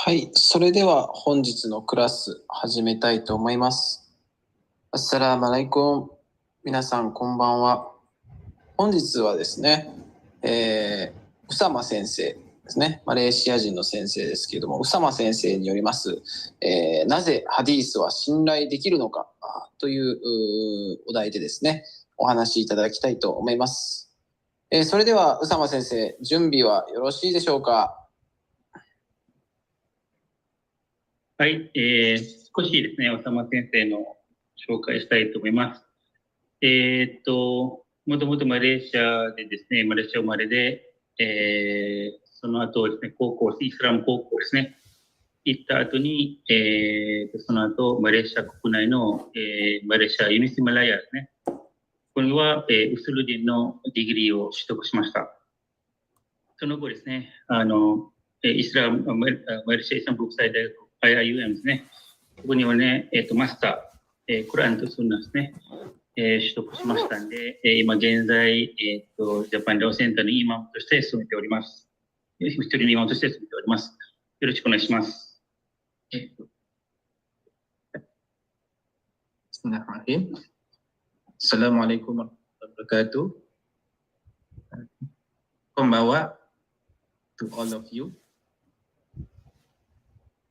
はい、それでは本日のクラス始めたいと思います。アッサラムアライコン。皆さんこんばんは。本日はですね、ウサマ先生ですね、マレーシア人の先生ですけれども、ウサマ先生によります、なぜハディースは信頼できるのかというお題でですね、お話しいただきたいと思います。それではウサマ先生、準備はよろしいでしょうか。はい、少しですね、おさま先生の紹介したいと思います。もともとマレーシアでですね、マレーシア生まれで、その後ですね、イスラム高校ですね、行った後に、その後、マレーシア国内の、マレーシアユニスマラヤですね、これは、ウスルディンのディグリーを取得しました。その後ですね、マレーシアイスラム国際大学IIUM ですね。ここにはね、マスター、クランとスンナですね、取得しましたんで、今現在、ジャパン寮センターのイマムとして勤めております。一人のイマムとして勤めております。よろしくお願いします。Bismillahirrahmanirrahim. Assalamualaikum warahmatullahi wabarakatuh. Konbanwa to all of you.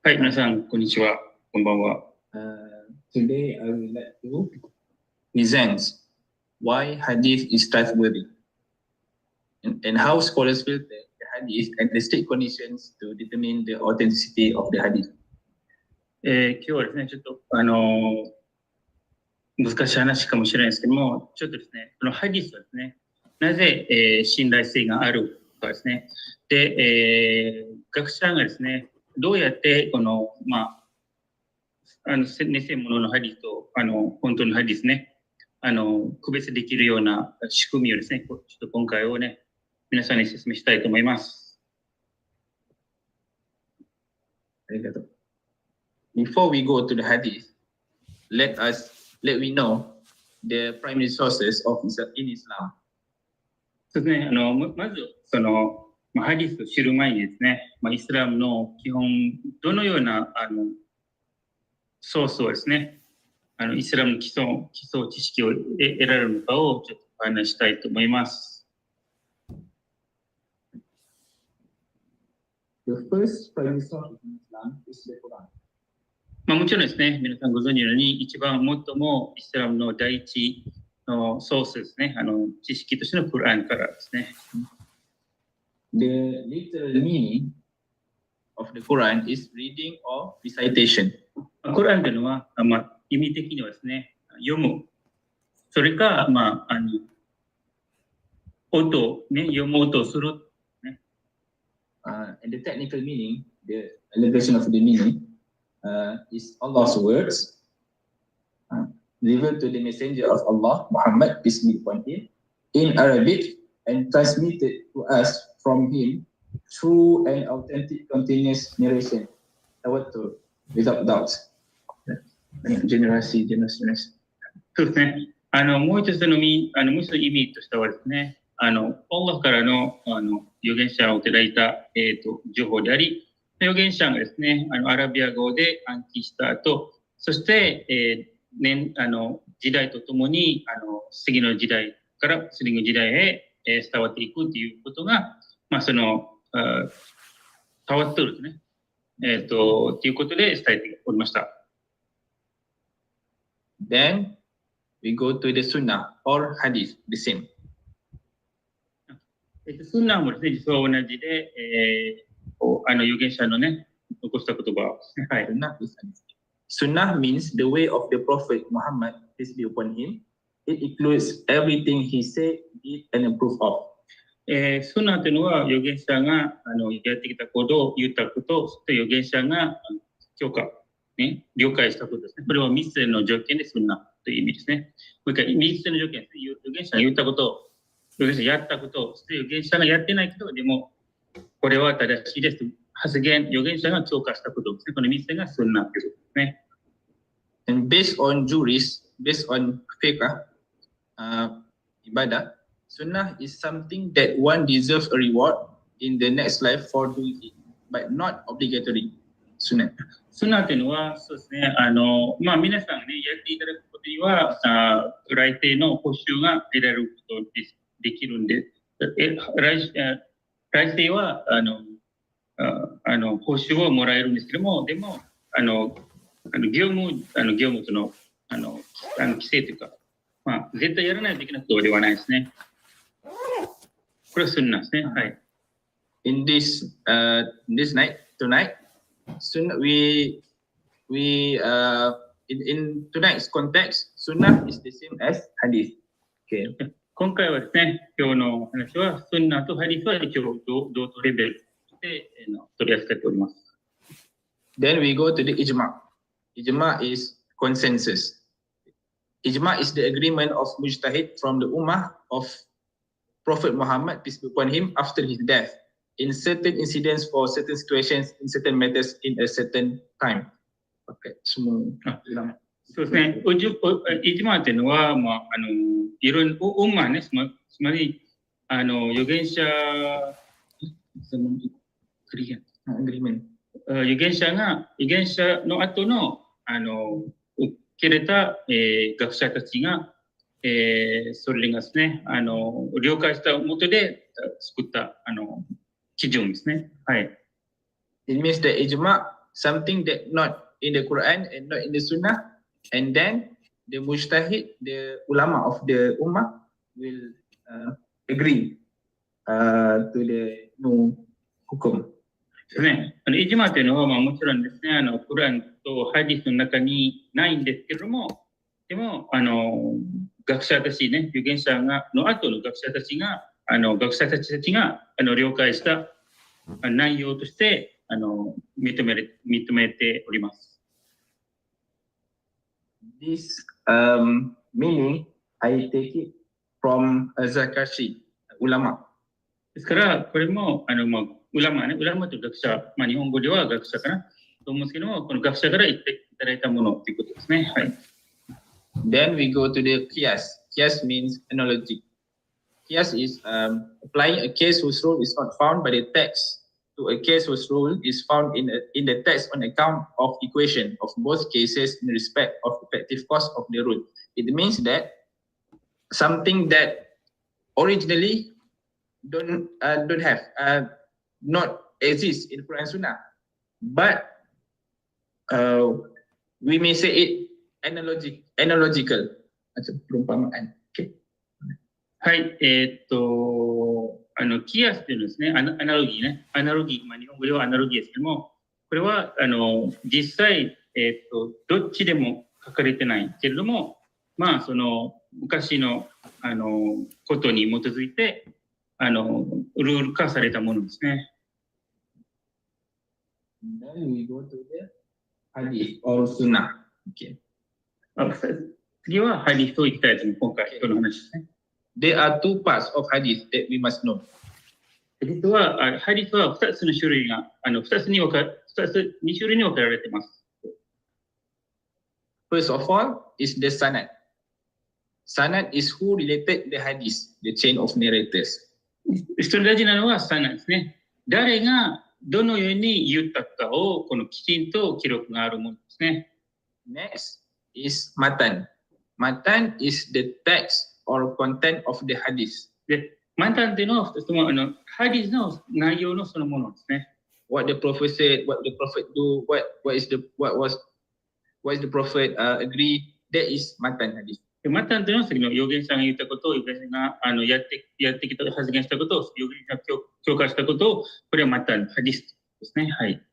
はい、皆さん、こんにちは。こんばんは。Today I would like to present why hadith is trustworthy and how scholars filter the hadith and the strict conditions to determine the authenticity of the hadith. 今日はですね、ちょっと、難しい話かもしれないですけども、ちょっとですね、このハディスはですね、なぜ、信頼性があるかですね。で、学者がですね、どうやってこの、偽物のハディスと本当のハディスね、区別できるような仕組みをですね、ちょっと今回をね、皆さんに説明したいと思います。ありがとう。Before we go to the hadith, let we know the primary sources of in Islam. そうですね、まずハディスを知る前にですね、イスラムの基本、どのようなソースをですね、イスラムの基礎知識を得られるのかをちょっとお話したいと思います。The first primary source in Islam is the Quran. もちろんですね、皆さんご存知のように、一番最もイスラムの第一のソースですね、知識としてのクランからですね。The literal meaning of the Quran is reading or recitation. コランというのは、意味的にはですね、読む。それか、読む音をする。And the technical meaning, the elevation of the meaning, is Allah's words delivered to the messenger of Allah, Muhammad, peace be upon him, in Arabic and transmitted to us from him through an authentic continuous narration. Without doubt. そうですね。もう一つの意味としてはですね、アッラーからの預言者をいただいた、情報であり、預言者がですね、アラビア語で暗記した後、そして、時代とともに次の時代から次の時代へ伝わっていくということが、伝わっているですね。ということで伝えておりました。Then we go to the Sunnah or Hadith, the same. スンナーもですね、実は同じで、預言者のね、残した言葉をですね。はい。Sunnah means the way of the Prophet Muhammad, peace be upon him. It includes everything he said, did, and approved of. スンナーというのは預言者がやってきたこと、言ったこと、そして預言者が了解したことですね。これは3つの条件でスンナーという意味ですね。もう一回、3つの条件ですね。預言者が言ったこと、預言者がやったこと、そして預言者がやってないけど、でも、これは正しいです。発言、預言者が強化したことですね。この3つがスンナーということですね。And based on juris, based on fiqh, ibadah, Sunnah is something that one deserves a reward in the next life for doing it, but not obligatory. スナ。スナというのは、そうですね、皆さんね、やっていただくことには、来定の報酬が得られることできるんで、来定は、報酬をもらえるんですけども、でも、業務との、規制というか、絶対やらないといけないことではないですね。これはスンナですね。はい。In this night tonight, Sunnah in tonight's context, Sunnah is the same as Hadith. Okay. 今回はですね、今日の話は、スンナとハディスは一応同等レベルで取り扱っております。Then we go to the ijma. Ijma is consensus. Ijma is the agreement of mujtahid from the ummah of Prophet Muhammad, peace be upon him, after his death, in certain incidents for certain situations, in certain matters, in a certain time. Okay. そうですね。イジマーというのは、いろんな、ウンマーね、つまり、預言者、預言者の後の、受け入れた、学者たちが、それがですね、了解したもとで作った、基準ですね。はい。It means the ijma, something that not in the Quran and not in the Sunnah, and then the mujtahid, the ulama of the ummah will agree to the new hukum. ですね。イジマーというのは、もちろんですね、クランとハディスの中にないんですけれども、でも、学者たちね、預言者の後の学者たちが了解した内容として認めております。This meaning, I take it from Zakashi, ulama. ですから、これも、ウラマと学者、日本語では学者かなと思うんですけども、この学者から言っていただいたものということですね。はい。Then we go to the qiyas. Qiyas means analogy. Qiyas is applying a case whose rule is not found by the text to a case whose rule is found in the text on account of equation of both cases in respect of effective cause of the rule. It means that something that originally don't have not exist in Quran Sunnah, but we may say it analogical. Macam perumpamaan. Okay. はい、キアスというのですね、アナロギー、日本語ではアナロギーですけども、これは実際、どっちでも書かれてないけれども、その昔のことに基づいてルール化されたものですね。Then we go to the hadith or sunnah. Okay. 次はハディスをいきたいと思う。今回、今日の話ですね。There are two parts of hadith that we must know. 実は、ハディスは2つの種類が、2種類に分けられています。First of all is the sanad. Sanad is who related the hadith, the chain of narrators. 一人大事なのはサナですね。誰がどのように言ったかをきちんと記録があるものですね。Next is matan. Matan is the text or content of the hadith. で、マタンというのはハディスの内容のそのものですね。What the prophet said, what the prophet do, what is the prophet agree, that is matan hadith. マタンというのは先の預言者が言ったことを、預言者がやってきた発言したことを、預言者が強化したことを、これはマタン、ハディスですね。はい。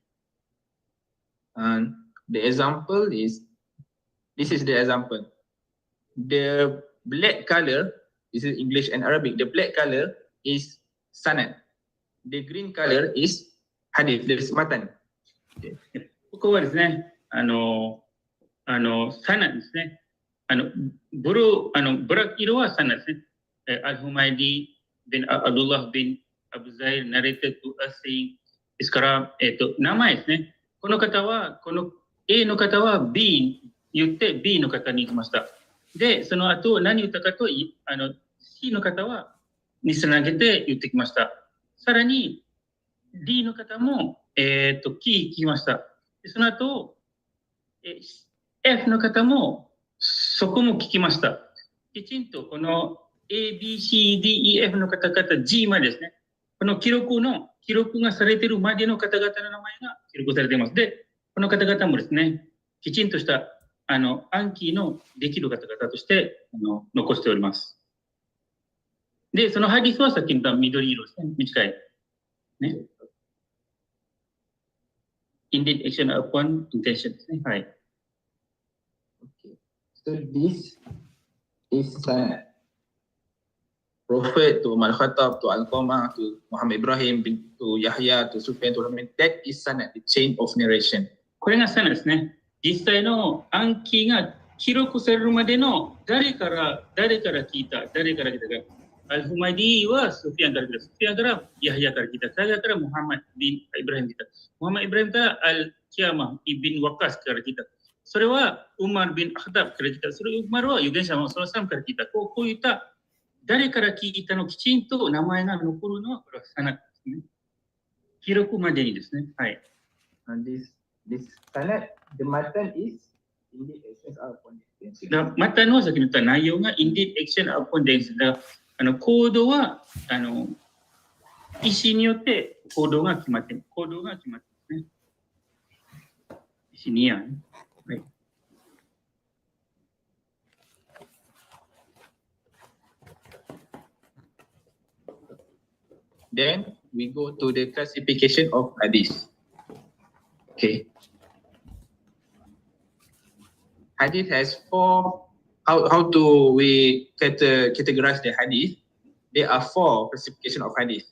And the example is, this is the example. The black color, this is English and Arabic, the black color is sanad. The green color is hadith, this is matan. ここはですね、サナですね。ブラック色はサナですね。アルフマイディ、アブドゥラー・ビン・アブザイル、ナレテッド・アセインですから、名前ですね。この A の方は B 言って B の方に行きました。で、その後何言ったかと、C の方はにつなげて言ってきました。さらに D の方も、キー聞きました。その後、F の方もそこも聞きました。きちんとこの A, B, C, D, E, F の方々、G までですね、この記録がされているまでの方々の名前が記録されています。で、この方々もですね、きちんとした暗記のできる方々として残しております。で、そのハディスはさっき言った緑色ですね、短い。ね。Indeed, action upon intention ですね。はい。Okay. So this is Prophet to Umar Khattab to Al-Qamah to Muhammad Ibrahim to Yahya to Sufyan to Muhammad. That is sanad, the chain of narration. これがサナですね。実際の暗記が記録されるまでの誰から聞いた。アルフマディはスフィアンから聞いた。スフィアンからヤヒヤから聞いた。ヤヒヤからムハンマド・イブラヒムから聞いた。ムハンマド・イブラヒムからアルキヤマ・イビン・ワカスから聞いた。それはウマル・ビン・アハダブから聞いた。それウマルは預言者もそのサムから聞いた。こういった誰から聞いたのきちんと名前が残るのはこれはサナですね。記録までにですね。はい。This sanad, the matan is indeed actions are upon the intention. またのさっき言った内容が indeed action upon the intention。だから行動は意思によって行動が決まっている。行動が決まっているね。意思にやね。はい。Then we go to the classification of hadith. Okay. Hadith has four. How do we categorize the hadith? There are four classification of hadith.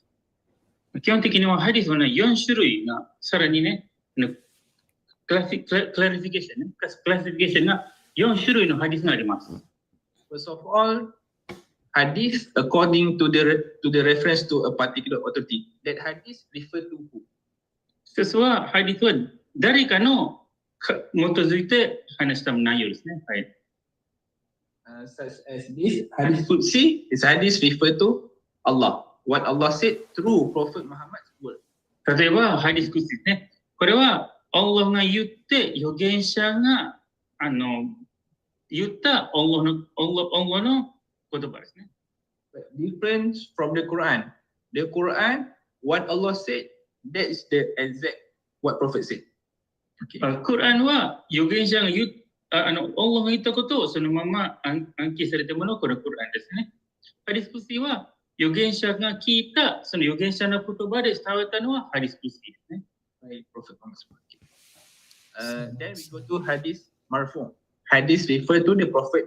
基本的にはハディスはね、4種類が、さらにね、クラシフィケーションが4種類のハディスがあります。First of all, hadith according to the reference to a particular authority. That hadith refer to who? 一つは、ハディスは誰かの基づいて話した内容ですね。はい。Such as this hadith Qudsi, this hadith refer to Allah. What Allah said through Prophet Muhammad's word. 例えば、ハディスクスですね。これは、アッラーが言って、預言者が言ったアッラーの言葉ですね。Different from the Quran. The Quran, what Allah said, that is the exact what Prophet said. Okay. クランは預言者がアッラーが言ったことをそのまま暗記されたものをこれクランですね。ハディスクスは預言者が聞いたその預言者の言葉で伝わったのはハディスクスですね。はい、Prophet Muhammad. Then we go to Hadith Marfu. Hadith refer to the Prophet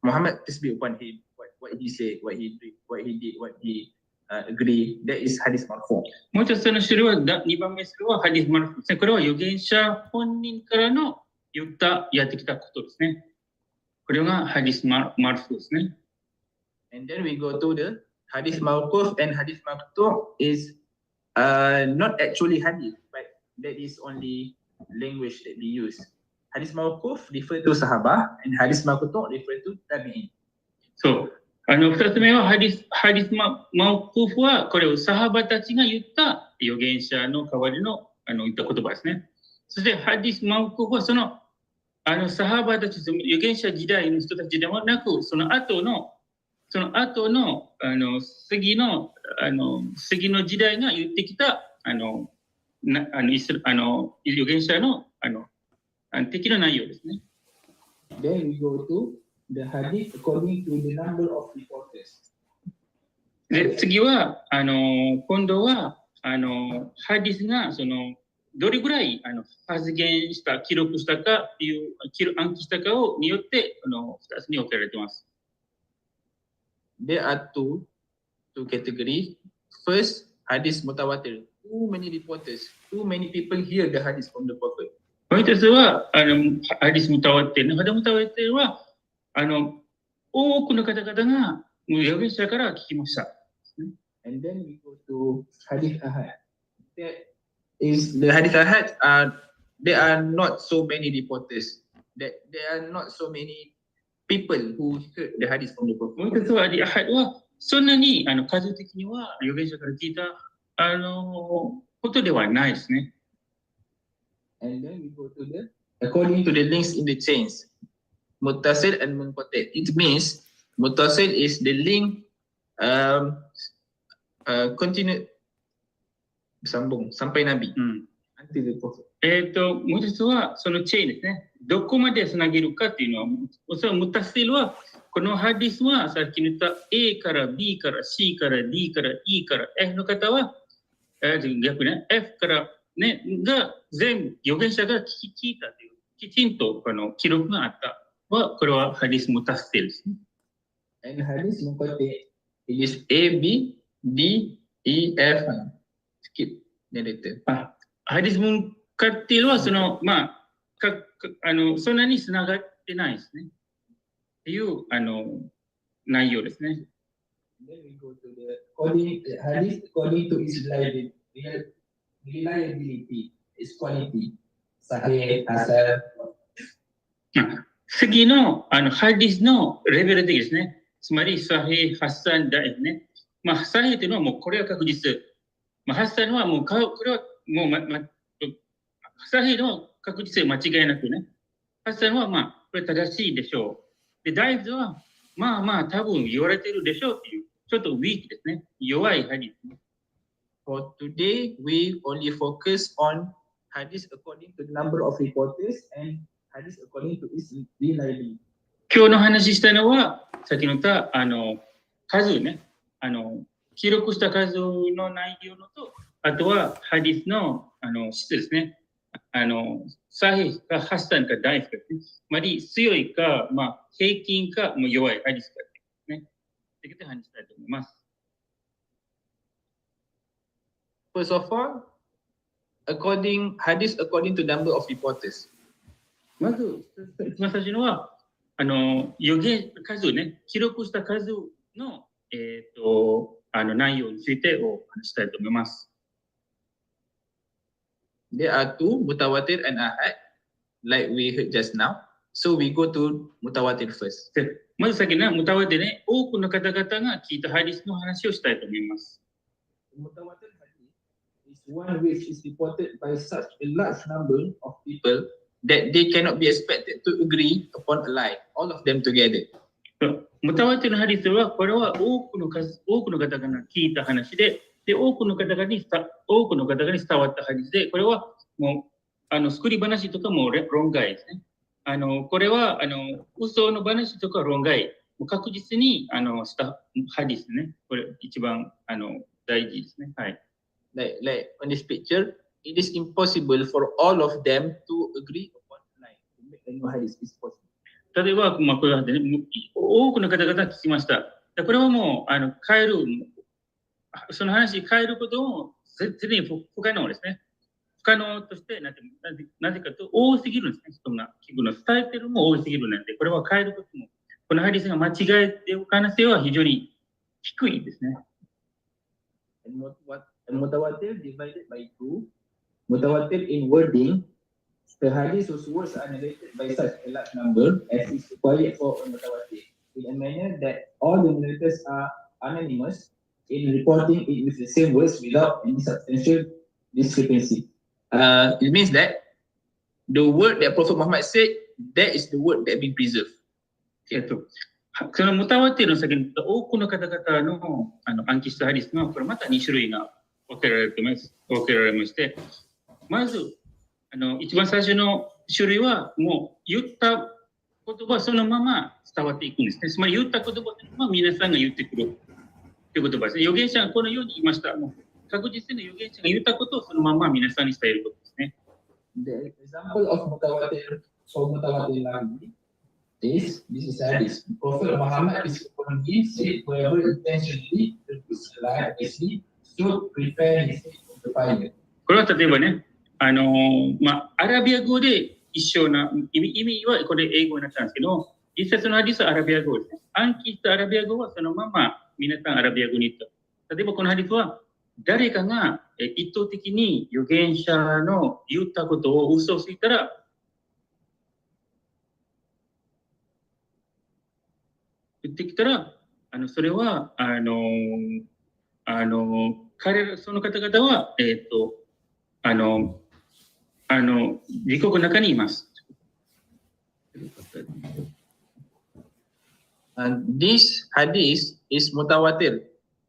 Muhammad peace be upon him. What he said, what he did, what he agree. That is Hadith Marfu. もう一つの種類は2番目それはハディスマルフですね。これは預言者本人からのやってきたことですね。これがハディスマルフですね。And then we go to the Hadith Mawquf, and Hadith Mawquf is not actually Hadith, but that is only language that we use. Hadith Mawquf refer to Sahabah, and Hadith Mawquf refer to Tabi'in. そう。2つ目はハディスマウクフはこれをサハバたちが言った預言者の代わりの言った言葉ですね。そしてハディスマウクフはそのサハバたち、預言者時代の人たちでもなく、その後の次の時代が言ってきた預言者の的な内容ですね。Then we go to the hadith according to the number of reporters. で次は今度はハディスがどれぐらい発言した記録したかという暗記したかによって2つに分けられています。There are two categories. First, hadith mutawatir. Too many reporters, too many people hear the hadith from the Prophet. もう一つはハディスムタワテル。ハディスムタワテルは多くの方々が預言者から聞きました。And then we go to hadith ahad. That is the hadith ahad. There are not so many reporters. There are not so many people who heard the hadith from the Prophet. もう一つはアハドはそんなに数的には預言者から聞いたことではないですね。And then we go to the according to the links in the chains. Muttasil and munqati. It means muttasil is the link continue sambung sampai Nabi. Until the Prophet. もう一つはそのチェーンですね。どこまでつなげるかっていうのは、そのムタシルは、このハディスはさっき言った A から B から C から D から E から F の方は、逆ね、F からね、が全部預言者が聞いたという、きちんと記録があったは、これはハディスムタシルですね。And hadis munqati it is A, B, D, E, F. Skip narrator. ハディスムカっていうのは、その、そんなにつながってないですね。っていう、内容ですね。Then we go to the hadith according to its reliability, its quality. Sahih, Hasan. 次の、ハディスのレベル的ですね。つまり、サヘイ、ハッサン、ダイフね。サヘイというのはもうこれは確実。ハッサンはもう、これはもう、サヘイの確実で間違いなくね。ハッサンはこれ正しいでしょう。で、ダイフは多分言われているでしょうっていう、ちょっとウィークですね。弱いハディスね。For today, we only focus on hadith according to the number of reporters and hadith according to its reliability. 今日の話したのは、さっきの言った数ね、記録した数の内容のと、あとはハディスの質ですね。サヘイかハッサンかダイフかですね。つまり強いか、平均か、もう弱いハディスかですね。ということで話したいと思います。First of all, hadith according to number of reporters. まず、一番最初のは、予言数ね、記録した数の、内容についてお話したいと思います。There are two, mutawatir and ahad, like we heard just now. So we go to mutawatir first. まず先にムタワティね、多くの方々が聞いたハディスの話をしたいと思います。Mutawatir hadith is one which is reported by such a large number of people that they cannot be expected to agree upon a lie, all of them together. ムタワティのハディスは、これは多くの方が聞いた話で、多くの方々に伝わったハディスで、これはもう、作り話とかも論外ですね。これは、嘘の話とか論外。確実に、したハディスね。これ、一番、大事ですね。はい。Like on this picture, it is impossible for all of them to agree upon a lie. To make a new hadith is possible. 例えば、これは、ね、多くの方々聞きました。これはもう、変える、その話変えることも絶対に不可能ですね。不可能としてなぜかと多すぎるんですね。人が聞くの伝えてるも多すぎるので、これは変えることも、このハディスが間違えている可能性は非常に低いですね。Mutawatir divided by two. Mutawatir in wording, the hadith whose words are narrated by such a large number as is required for a mutawatir, in a manner that all the narrators are anonymous in reporting it with the same words without any substantial discrepancy. It means that the word that Prophet Muhammad said, that is the word that been preserved. そのムタワティの先に多くの方々の暗記したハディスのこれまた2種類が分けられまして、まず一番最初の種類はもう言った言葉そのまま伝わっていくんですね。つまり言った言葉は皆さんが言ってくるという言葉ですね。預言者がこのように言いました。もう確実に預言者が言ったことをそのまま皆さんに伝えることですね。The example of mutawatir for mutawatir language is this is hadith. Prophet Muhammad is upon him said whoever intentionally repeats a lie as he should prepare his feet for the fire. これは例えばね、アラビア語で一緒な意味はこれ英語になったんですけど、実際そのハディスはアラビア語ですね。暗記したアラビア語はそのまま皆さんアラビア語に言った。例えばこのハディスは誰かが一方的に預言者の言ったことを嘘をついたら、言ってきたら、それはその方々は自国の中にいます。This hadith is mutawatir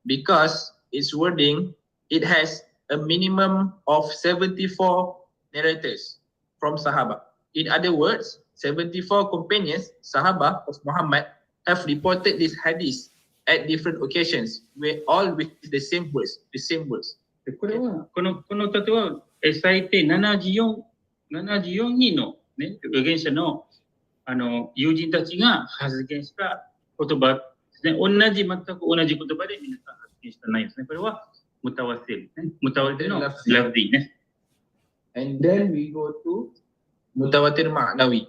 because its wording, it has a minimum of 74 narrators from Sahaba. In other words, 74 companions, Sahaba of Muhammad, have reported this hadith at different occasions, all with the same words. これは、この例えは、最低74人の、ね、預言者の、友人たちが発言した言葉ですね。全く同じ言葉で皆さん発言した内容ですね。これは、ムタワテルですね。ムタワテルのラフディね。And then we go to mutawatir ma'nawi.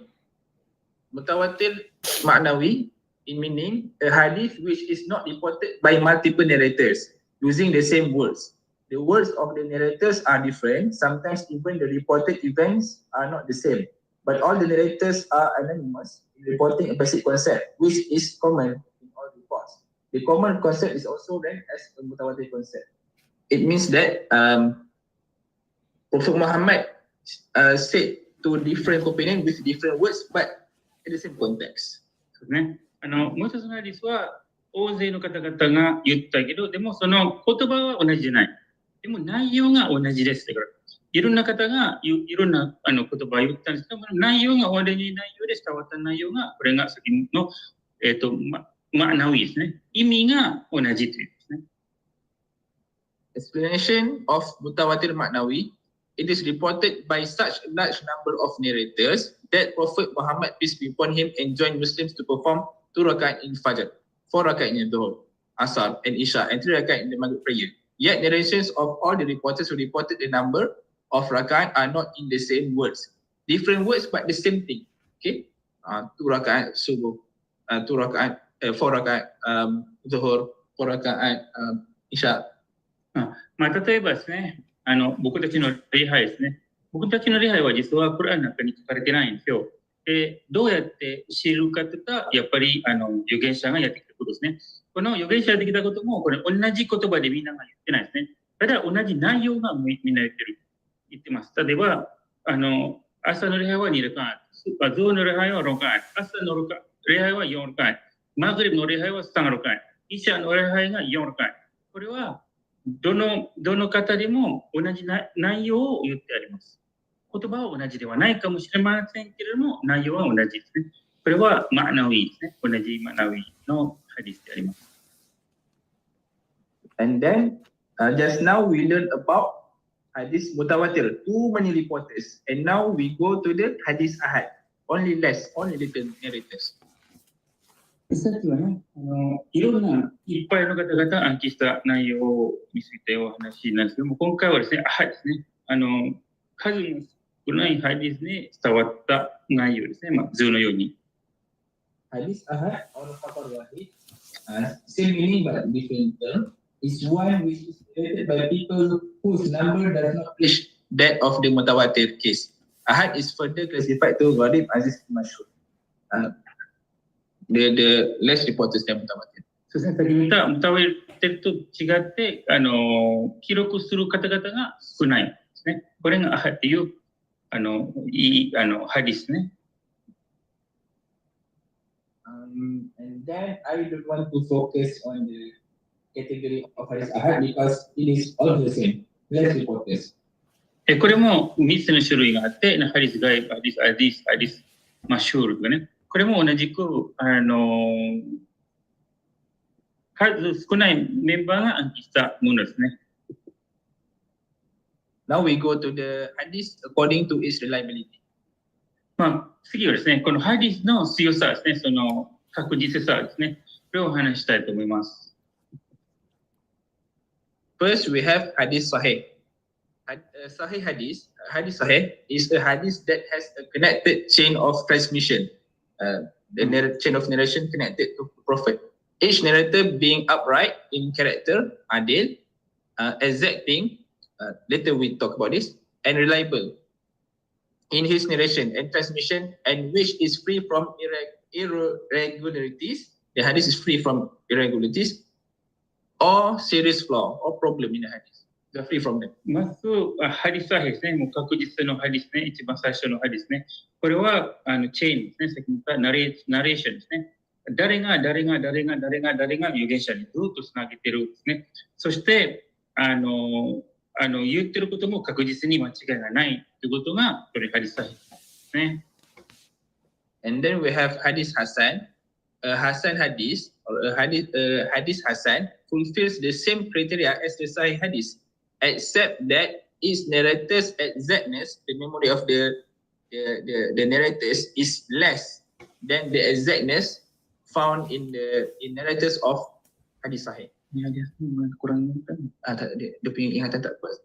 Mutawatir ma'nawi, in meaning a hadith which is not reported by multiple narrators using the same words. The words of the narrators are different. Sometimes even the reported events are not the same. But all the narrators are anonymous in reporting a basic concept, which is common in all reports. The common concept is also ranked as a mutawatir concept. It means that Prophet Muhammad said to different companions with different words, but in the same context. ね、もう一つのハディスは大勢の方々が言ったけど、でもその言葉は同じじゃない。でも内容が同じです。だからいろんな方がいろんな言葉を言ったんですけど、内容が同じ内容で伝わった内容が、これが先のマナウィですね。意味が同じというですね。Explanation of mutawatir ma'nawi. It is reported by such a large number of narrators that Prophet Muhammad, peace be upon him, enjoined Muslims to perform 2 rakaat in Fajr, 4 rakaat in Dhuhr, Asar, and Isha, and 3 rakaat in the Maghrib prayer. Yet narrations of all the reporters who reported the number of rakaat are not in the same words. Different words, but the same thing. Okay? 2 rakaat subuh, 4 rakaat Dhuhr, 4 rakaat Isha. 例えばですね、僕たちの礼拝ですね。僕たちの礼拝は実はコランの中に書かれてないんですよ。で、どうやって知るかというと、やっぱり預言者がやってきたことですね。この預言者がやってきたことも、これ同じ言葉でみんなが言ってないですね。ただ同じ内容がみんな言ってます。例えば、朝の礼拝は2ラカート、ゾウの礼拝は6カート、朝の礼拝は4ラカート、マグリブの礼拝は3ラカート、イシャの礼拝が4ラカート。これはどの方でも同じ内容を言ってあります。言葉は同じではないかもしれませんけれども、内容は同じですね。これはマナウィですね。同じマナウィのハディスであります。And then, just now we learned about hadith mutawatir, too many reporters. And now we go to the hadith ahad, only little narrators. さっきはね、いろんないっぱいの方々暗記した内容についてお話なんですけども、今回はですね、ですね、数の少ないハディスに伝わった内容ですね、図のように。Hadith ahad or khabar wahid, same meaning but different term, is one which is related by people whose number does not reach that of the mutawatir case. Ahad is further classified to gharib, aziz, mashhur. The less reported than mutawatir. そうですね、先に言ったムタワテルと違って、記録する方々が少ないですね。これがアハっていういいハディスね。And then I don't want to focus on the category of hadith ahad because it is all the same. Less reporters. これも3つの種類があって、ハディスガイブ、ハディス、マシュールとかね。これも同じく、数少ないメンバーが暗記したものですね。Now we go to the hadith according to its reliability. 次はですね、このハディスの強さですね、その確実さですね。これをお話したいと思います。First, we have hadith sahih. Sahih hadith sahih is a hadith that has a connected chain of transmission. The chain of narration connected to the Prophet. Each narrator being upright in character, adil, exacting, later we talk about this, and reliable in his narration and transmission, and which is free from irregularities. The hadith is free from irregularities or serious flaw or problem in the hadith. They're free from them. まず、ハディスはですね、もう確実のハディスね、一番最初のハディスね。これはチェーンですね、先ほど言ったナレーションですね。誰が預言者にずっとつなげてるんですね。そして、言ってることも確実に間違いがないということが、これハディスですね。And then we have Hadith Hasan. Hasan Hadith or Hadith Hasan fulfills the same criteria as the Sahih Hadith, except that its narrator's exactness, the memory of the narrators, is less than the exactness found in narrators of Hadith Sahih. Kurang. Dia punya ingatan tak kuat.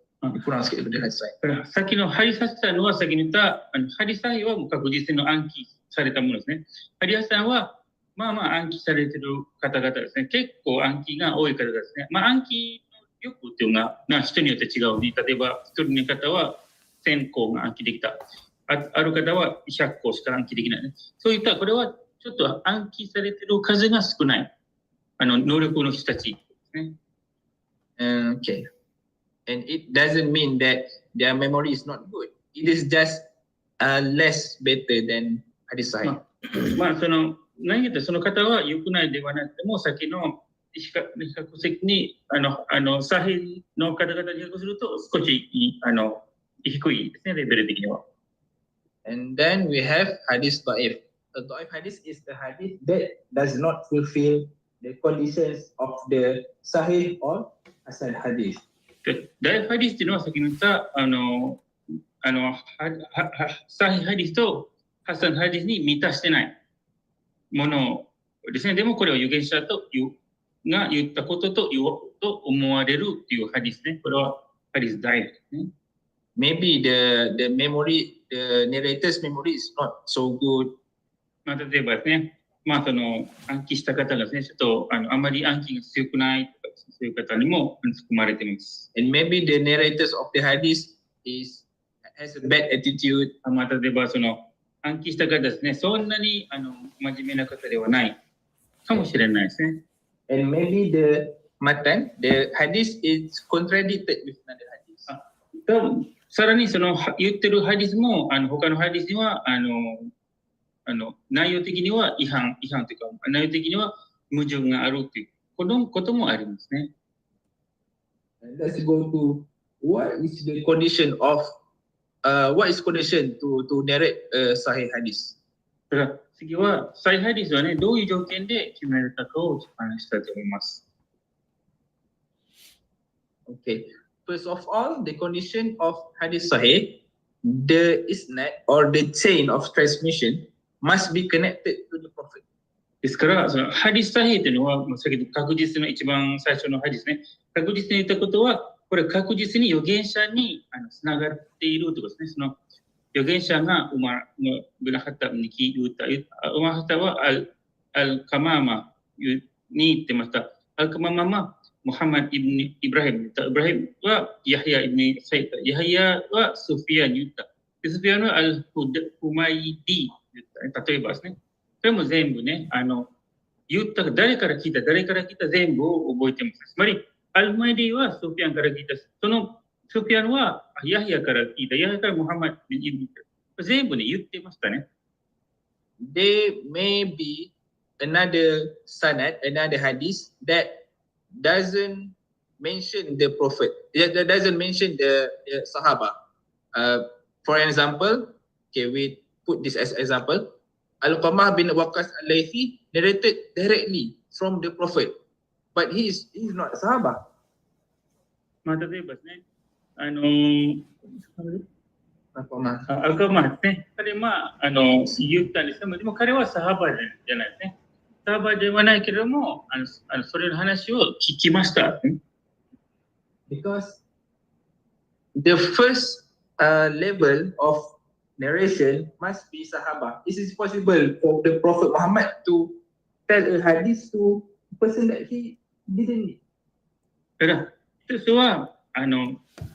Kurang sikit daripada Hadith Sahih. さっきのハディスハサンは先に言ったハディスサヒはもう確実に暗記されたものですね。ハディスハサンはまあ暗記されている方々ですね。結構暗記が多い方ですね。暗記の力っていうのが人によって違うに、例えば一人の方は1000個が暗記できた。ある方は100個しか暗記できない、ね。そういったこれはちょっと暗記されている数が少ない能力の人たちですね。Okay. And it doesn't mean that their memory is not good. It is just less better than Hadith Sahih. 何言ってその方は良くないではなくても、先の比較的にサヒの方々に比較すると少し低いですね、レベル的には。And then we have Hadith Da'if. The Da'if Hadith is the Hadith that does not fulfill the conditions of the Sahih or Hasan Hadith. ダイフハディスというのは先に言ったサヒハディスとハサンハディスに満たしてないものですね。でもこれは預言者が言ったことと思われるというハディスね。これはハディスダイフですね。Maybe the memory, the narrator's memory is not so good. 例えばですね、暗記した方がですね、ちょっとあまり暗記が強くないとか、そういう方にも含まれています。And maybe the narrators of the hadith has a bad attitude. 例えば暗記した方ですね、そんなに真面目な方ではないかもしれないですね。And maybe the matan, the hadith is contradicted with another hadith. さらに言ってるハディスも他のハディスには内容的には違反というか、内容的には矛盾があるということもありますね。Let's go to what is the condition of what is condition to narrate Sahih Hadith? だから次はサヒハディスはね、どういう条件で決められたかを話したいと思います。Okay. First of all, the condition of Hadith Sahih, the isnad or the chain of transmission must be connected to the Prophet. ですから、ハディスサヒというのは、先ほど確実の一番最初のハディスね、確実に言ったことは、これ確実に預言者につながっているということですね。預言者がウマブラハタに聞いた、ウマハタはアルカマーマに言ってました。アルカマーマはムハンマド・イブラヒム。イブラヒムはヤヒヤ・イブニ・サイタ。ヤヒヤはソフィアに言った。ソフィアはアルフマイディ言った。例えばですね。それも全部ね、言った誰から聞いた全部を覚えてます。つまり、アルマイディはソフィアンから聞いた。そのソフィアンはヤヒヤから聞いた。ヤヒヤからムハンマドに言った。全部ね、言ってましたね。There may be another sanad, another hadith that doesn't mention the Prophet, that doesn't mention the Sahaba. For example, okay, we put this as example. Al-Qamah bin Waqas al-Laythi narrated directly from the Prophet, but he is not a Sahaba. 例えばですね、アルカマーですね。彼は言ったんですけど、でも彼はサハバじゃないですね。サハバではないけれども、それの話を聞きました。Because the first level of narration must be Sahaba. It is possible for the Prophet Muhammad to tell a hadith to a person that he didn't meet. だから、一つは、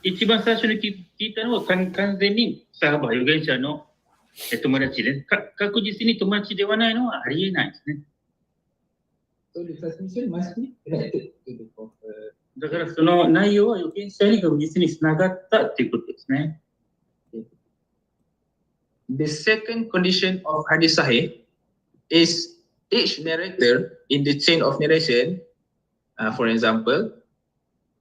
一番最初に聞いたのは完全にサハバ、預言者の友達で、確実に友達ではないのはありえないですね。So the transmission must be connected to the Prophet. だからその内容は預言者に確実につながったっていうことですね。The second condition of hadith sahih is each narrator in the chain of narration, for example,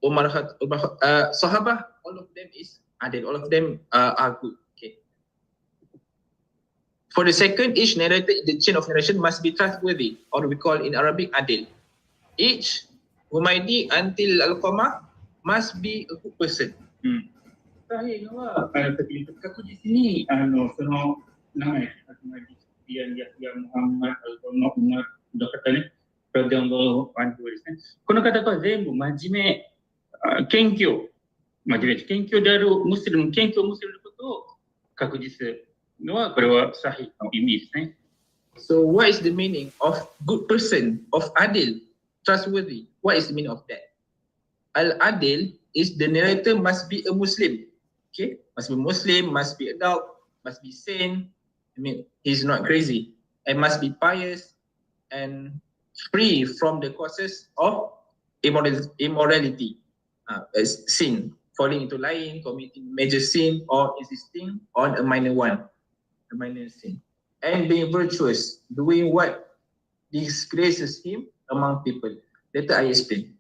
Sahabah, all of them is adil, all of them are good. Okay. For the second, each narrator in the chain of narration must be trustworthy, or we call in Arabic adil. Each Humaydi until Al-Qamah must be a good person. というのは、確実にその名前、ヤムハンマドの方ね、ラディオンドアンドですね。この方は全部真面目、謙虚であるムスリム、謙虚ムスリムのことを確実のは、これはサヒの意味ですね。So what is the meaning of good person, of adil, trustworthy? What is the meaning of that? Al-adil is the narrator must be a Muslim. Okay, must be Muslim, must be adult, must be sane. I mean, he's not crazy, and must be pious and free from the causes of immorality, sin, falling into lying, committing major sin, or insisting on a minor sin, and being virtuous, doing what disgraces him among people. Later I explain.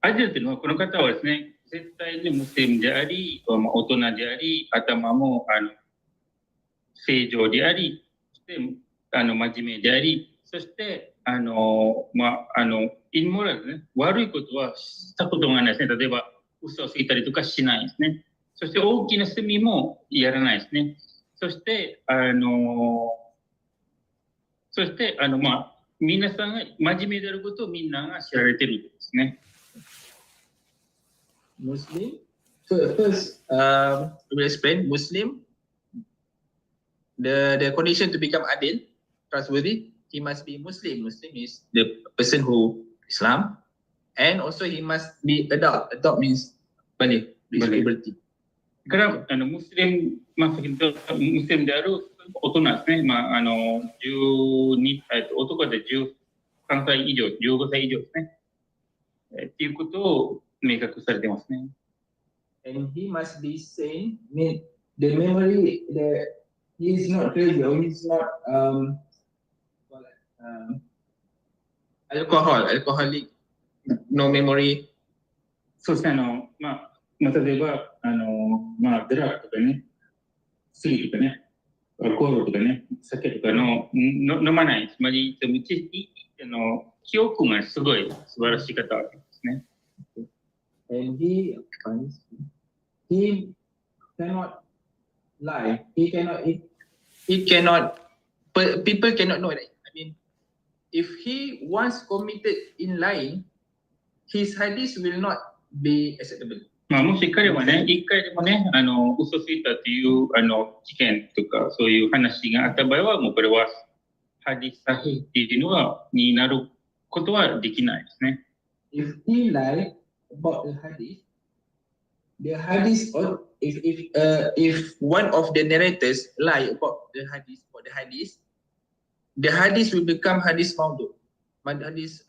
アジアというのは、この方はですね、絶対にムスリムであり、大人であり、頭も正常であり、そして真面目であり、そしてインモラルね、悪いことはしたことがないですね。例えば、嘘をついたりとかしないですね。そして大きな罪もやらないですね。そして、皆さんが真面目であることをみんなが知られているんですね。Muslim. So first, we explain Muslim. The condition to become adil, trustworthy, he must be Muslim. Muslim is the person who Islam, and also he must be adult. Adult means balik, responsibility. からムスリムである大人ですね。男で13歳以上、15歳以上ですね。っていうことを明確されてますね。And he must be sane. The memory, he is not crazy or he is not alcoholic, no memory. そして例えばドラッグとかね、薬とかね、アルコールとかね、酒とか飲まない。つまり記憶がすごい素晴らしい方ですね。And he cannot lie. People cannot know that. I mean, if he once committed in lying, his hadith will not be acceptable. もし彼はね、一回でもね、嘘ついたという事件とか、そういう話があった場合は、もうこれはハディスサヒっていうのは、になることはできないですね。If he lied about the hadith, or if one of the narrators lie about the hadith will become hadith maudu. Hadith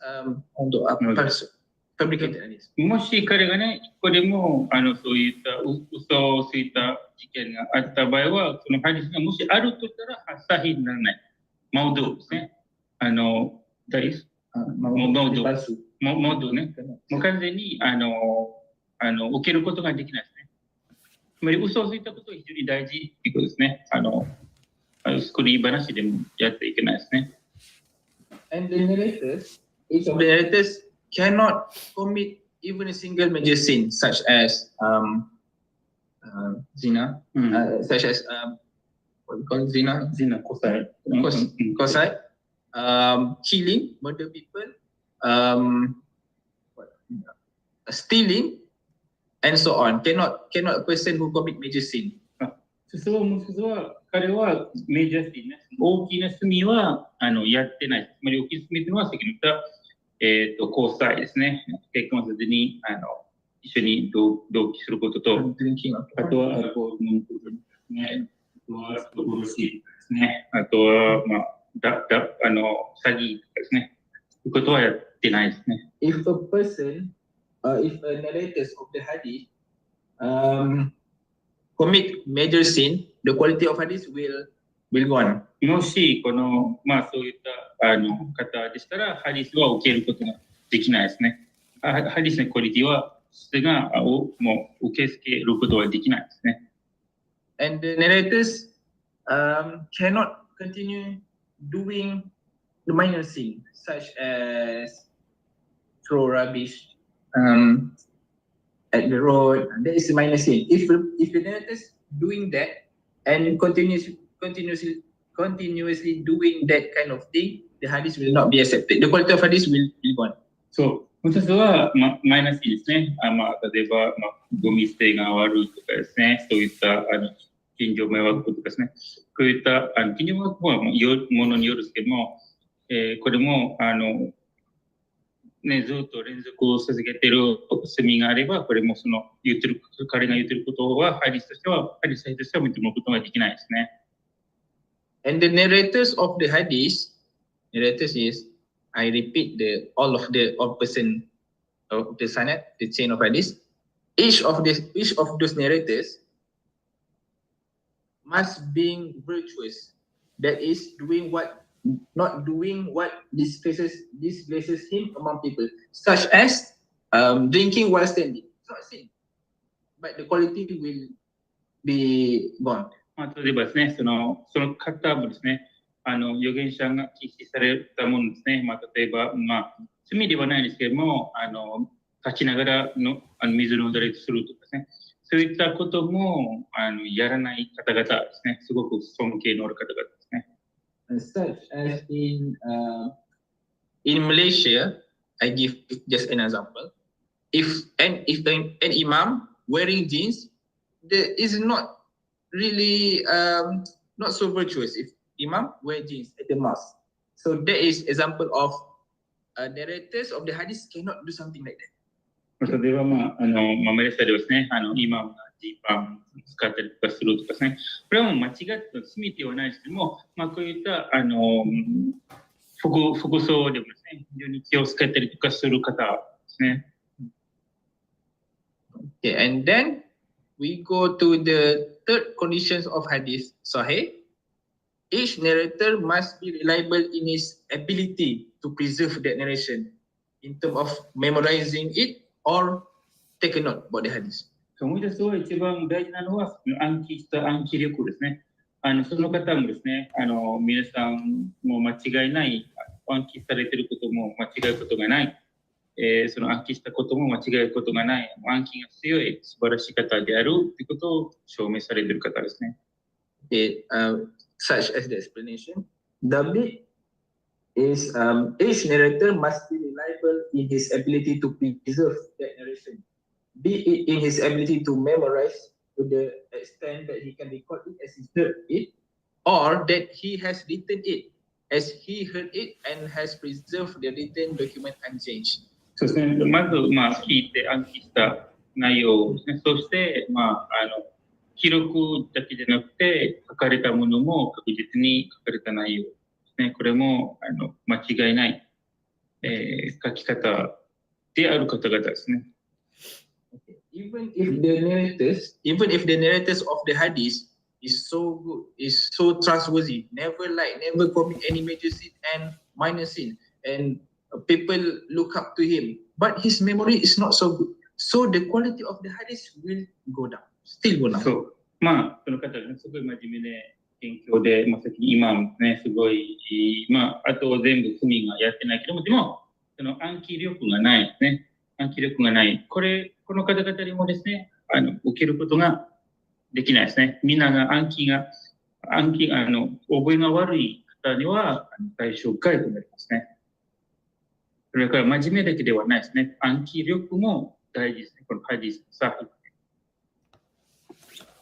fabricated hadith. もし彼がね、一個でもそういった嘘をついた事件があった場合は、そのハディスがもしあるとしたら、サヒにならない。マウドですね。マウドね。もう完全に受けることができないですね。つまり嘘をついたことが非常に大事ということですね。作り話でもやっていけないですね。And the narrators, each of the narrators cannot commit even a single major sin, such as zina, such as what we call zina, kosai, killing, murder people, stealing, and so on. Cannot a person who commit major sin. 彼はメジャーシーンね、大きな罪はやってない。つまり大きな罪というのは先に言った交際ですね。結婚せずに一緒に同居することと、あとはアルコール飲むことですね。あとは殺しですね。あとは詐欺とかですね。そういうことはやってないですね。If a person if a narrators of the hadith commit major sin, the quality of hadith will go on. もし、そういった方でしたら、ハディスは受けることができないですね。ハディスのクオリティは、それがもう受け付けることはできないですね。And the narrators cannot continue doing the minor sin, such as throw rubbish at the road. That is a minor sin. If the narrators doing that and continuously doing that kind of thing, the hadith will not be accepted. The quality of hadith will be gone. そう、もう一つは、マイナスですね。例えば、ゴミ捨てが悪いとかですね、そういった近所迷惑とかですね、こういった近所迷惑はものによるんですけども、これもずっと連続を続けている罪があれば、これも彼が言ってることは、ハディスとしては認めることができないですね。And the narrators of the hadith, narrators is, I repeat all of person of the sanad, the chain of hadith. Each of those narrators must be virtuous. That is not doing what displaces him among people, such as drinking while standing. It's not sin, but the quality will be gone. 例えばですね、その方もですね、預言者が禁止されたものですね、例えば、罪ではないですけれども、立ちながら水の飲んだりするとかですね、そういったこともやらない方々ですね、すごく尊敬のある方々ですね。Such as in Malaysia, I give just an example. If an imam wearing jeans, there is not really not so virtuous if imam wear jeans at the mosque. So that is example of narrators of the hadith cannot do something like that. 例えば、マレーシアではですね、イマムがジーパン使ったりとかするとかですね、これはもう間違って罪ではないですけども、こういった服装でもですね、非常に気をつけたりとかする方ですね。Okay, and then we go to the third conditions of hadith sahih. Each narrator must be reliable in his ability to preserve that narration in terms of memorizing it or take a note about the hadith. 思い出すは一番大事なのは暗記力ですね。その方もですね、皆さんも間違いない、暗記されていることも間違うことがない、その暗記したことも間違うことがない、暗記が強い素晴らしい方であるということを証明されている方ですね。Such as the explanation. The bit is each narrator must be reliable in his ability to preserve that narration, be it in his ability to memorize to the extent that he can record it as he heard it, or that he has written it as he heard it and has preserved the written document unchanged. そうですね。まず、聞いて暗記した内容ですね。そして、記録だけじゃなくて、書かれたものも確実に書かれた内容ですね。これも間違いない、書き方である方々ですね。Even if the narrators of the hadith is so good, is so trustworthy, never commit any major sin and minor sin, and people look up to him, but his memory is not so good. So the quality of the hadith will go down. Still go down. そう。その方が、ね、すごい真面目で勉強で、先に今もね、すごい、あと全部罪がやってないけども、でも、その暗記力がないですね。暗記力がない。この方々にもですね、受けることができないですね。みんなが覚えが悪い方には対象外となりますね。それから真面目だけではないですね。暗記力も大事ですね。このハディスサヒ。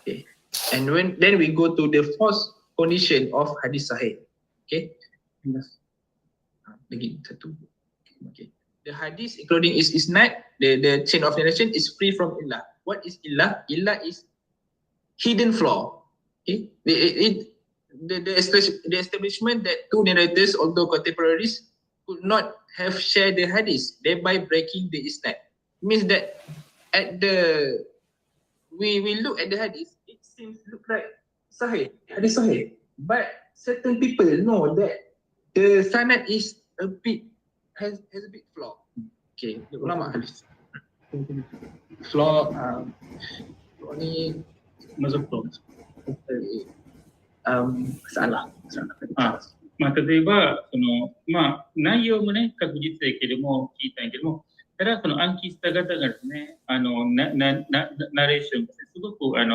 Okay. And then we go to the fourth condition of hadith sahih. Okay. Okay. The hadith, including its isnad, the chain of narration is free from illah. What is illah? Illah is hidden flaw. Okay. The establishment that two narrators, although contemporaries, could not have shared the hadith, thereby breaking the isnad. means that we look at the hadith, it seems look like sahih, hadith sahih. But certain people know that the sanad is has a bit flaw. Okay, the ulama hadith. Flaw ni mazhab flaw. salah. 例えば、内容もね、確実だけども、聞いたんやけども、ただ、暗記した方がですね、ナレーションがすごく、伝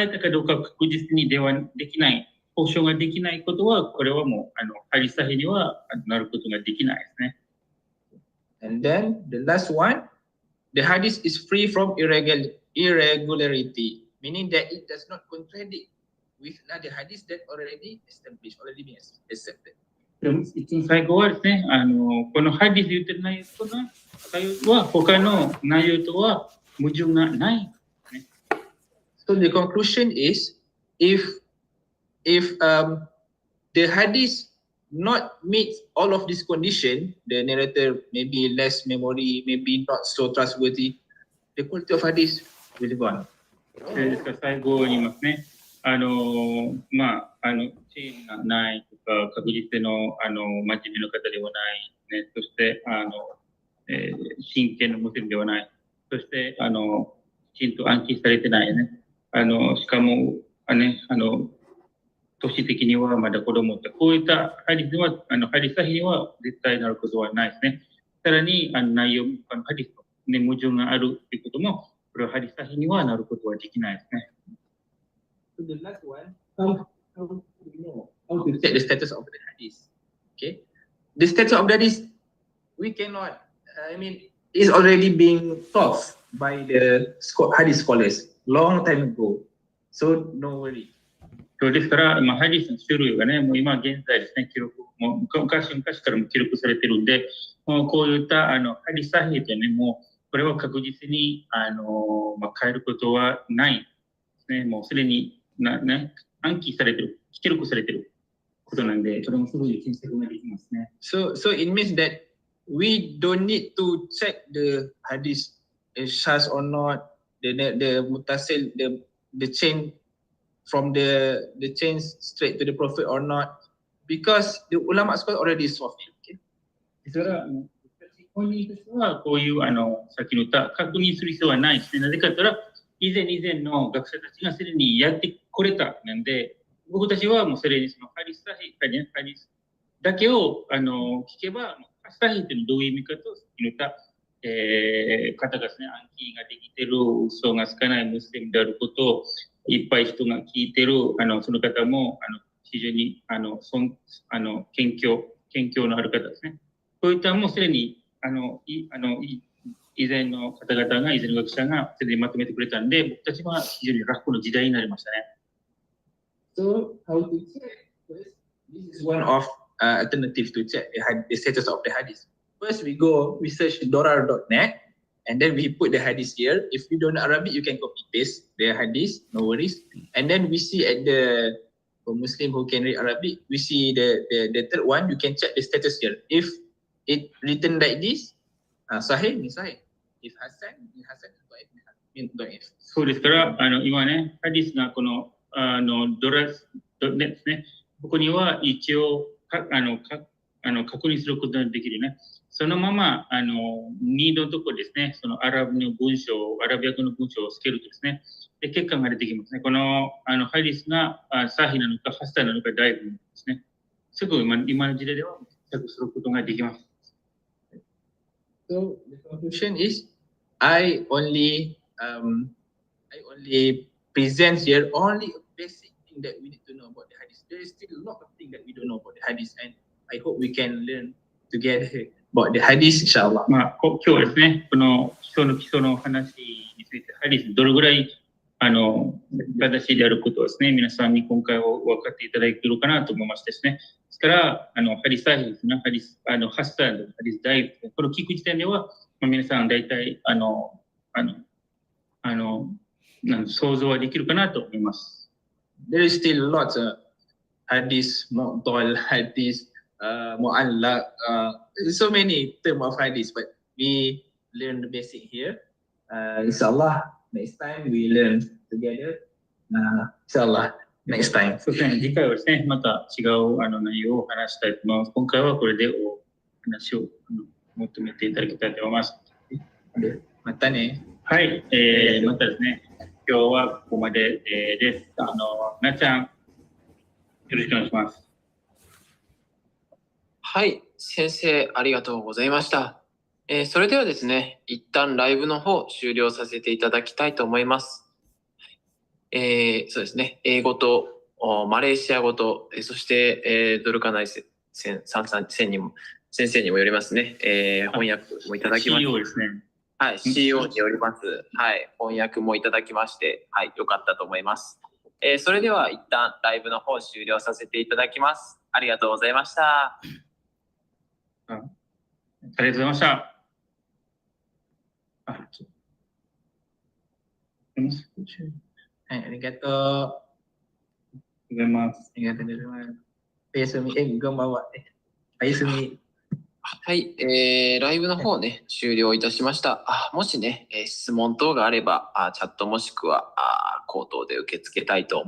えたかどうか確実にできない、保証ができないことは、これはもう、ハリサヒにはなることができないですね。And then the last one, the hadith is free from irregularity, meaning that it does not contradict with another hadith that already established, already been accepted. 最後はですね、このハディス言ってる内容は他の内容とは矛盾がない。So the conclusion is, if the hadith not meets all of this condition, the narrator maybe less memory, maybe not so trustworthy, the quality of hadith will be gone. ですから最後に言いますね。チェーンがないとか、確実の、真面目な方ではない、ね、そして、真剣なムスリムではない、そして、きちんと暗記されてないね。しかも、年的にはまだ子供って、こういったハリスは、ハリサヒには絶対なることはないですね。さらに、内容、ハリスと、ね、矛盾があるということも、これはハリサヒにはなることはできないですね。So the last one, how to check the status of the hadith? Okay, the status of the hadith, we cannot. It's already being taught by the hadith scholars long time ago. So no worry. そうですから、ハディスの種類がね、もう今現在ですね、もう昔からも記録されてるんで、もうこういったハディサヒでね、もうこれは確実に変えることはないですね。もうすでに暗記されてる、記録されてることなんで、それもすぐに検索ができますね。So it means that we don't need to check the hadith is shaz or not, the mutasil, the chain from the chain straight to the prophet or not, because the ulama scholars already solved it. Okay? ですから、本人としてはこういうさっきの言った確認する必要はないですね。なぜかというと、以前の学者たちがすでにやってこれたなんで、僕たちはもうそれにそのハリスだけを聞けば、ハリサヒっていうのはどういう意味かと、さっきの言った方がですね、暗記ができてる、嘘がつかないムスリムであることをいっぱい人が聞いてる、その方も非常に謙虚のある方ですね。こういったもうすでに以前の方々が、以前の学者がそれでまとめてくれたんで、僕たちは非常に楽の時代になりましたね。So, how to check? First, this is one of alternative to check the status of the hadith. First, we go research dorar.net, and then we put the hadith here. If you don't know Arabic, you can copy paste the hadith, no worries. And then we see at for Muslim who can read Arabic, we see the third one, you can check the status here. If it written like this, Sahih, Sahih. If Hasan, Dhaif. そうですから、今ね、ハディスがこのドラス.netですね。ここには一応確認することができるね。そのままニードのところですね、そのアラビア語の文章をつけるとですね、で結果が出てきますね。このハディスがサヒなのかハサなのかダイブですね。すぐ今の時代ではチェックすることができます。So the conclusion is, I only present here only a basic thing that we need to know about the hadith. There is still a lot of things that we don't know about the hadith, and I hope we can learn together about the hadith, inshallah. 今日はですね、この基礎の話について、ハディスどれぐらい正しいであることをですね、皆さんに今回は分かっていただけるかなと思いましてですね。ですから、ハリサヒですね、ハッサン、ハリスダイブ、これを聞く時点では、皆さん大体、想像はできるかなと思います。There is still lots of hadith, mu'tal, hadith, mu'allaq, so many terms of hadith, but we learn the basic here. Inshallah, next time we learn together. Inshallah, next time. そうですね、次回はですね、また違う内容を話したいと思います。今回はこれでお話を求めていただきたいと思います。またね。はい、またですね、今日はここまで、です。なちゃん、よろしくお願いします。はい、先生、ありがとうございました。それではですね、一旦ライブの方終了させていただきたいと思います。そうですね、英語とマレーシア語と、そして、ドルカナイ先生にもよりますね、翻訳もいただきまして。CEO ですね。はい、CEO によります。はい、翻訳もいただきまして、はい、よかったと思います。それでは一旦ライブの方終了させていただきます。ありがとうございました。ありがとうございました。はい、ありがとう。ございます。ありがとうございます。おやすみ。おやすみ。はい、ライブの方ね、終了いたしました。もしね、質問等があれば、チャットもしくは口頭で受け付けたいと思います。